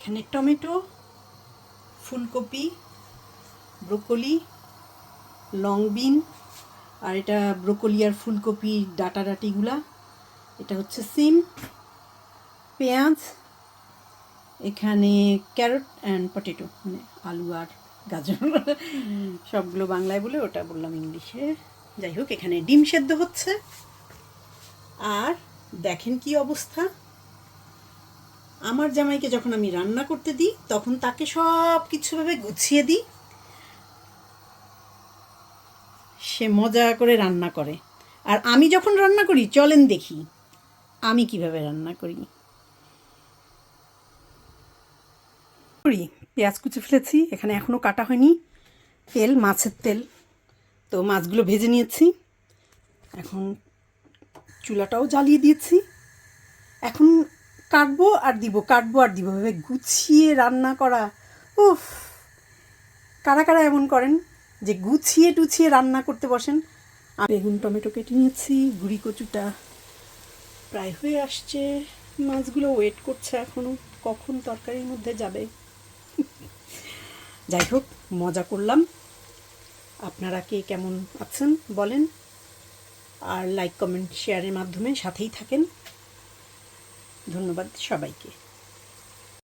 এখানে টমেটো, ফুলকপি, broccoli, long বিন, আর এটা ব্রোকলি আর ফুলকপি ডাটাগুলা, এটা হচ্ছে সিম, পেঁয়াজ, এখানে ক্যারট অ্যান্ড পটেটো, মানে আলু আর গাজর, সবগুলো বাংলায় বলে ওটা বললাম ইংলিশে। যাই হোক, এখানে ডিম সেদ্ধ হচ্ছে। আর দেখেন কি অবস্থা, আমার জামাইকে যখন আমি রান্না করতে দিই তখন তাকে সব কিছুভাবে গুছিয়ে দিই, সে মজা করে রান্না করে। আর আমি যখন রান্না করি, চলেন দেখি আমি কিভাবে রান্না করি। পেঁয়াজ কুচি ফেলেছি, এখানে এখনও কাটা হয়নি। তেল, মাছের তেল, তো মাছগুলো ভেজে নিয়েছি। এখন চুলাটাও জ্বালিয়ে দিয়েছি। এখন কাটবো আর দিব, কাটবো আর দিব, ভেবে গুছিয়ে রান্না করা। উফ, কারা কারা এমন করেন যে গুছিয়ে টুছিয়ে রান্না করতে বসেন। বেগুন টমেটো কেটে নিয়েছি, গুঁড়ি কচুটা প্রায় হয়ে আসছে, মাছগুলো ওয়েট করছে এখনও কখন তরকারির মধ্যে যাবে। যাই হোক, মজা করলাম। আপনারা কে কেমন আছেন বলেন, আর লাইক কমেন্ট শেয়ারের মাধ্যমে সাথেই থাকেন। ধন্যবাদ সবাইকে।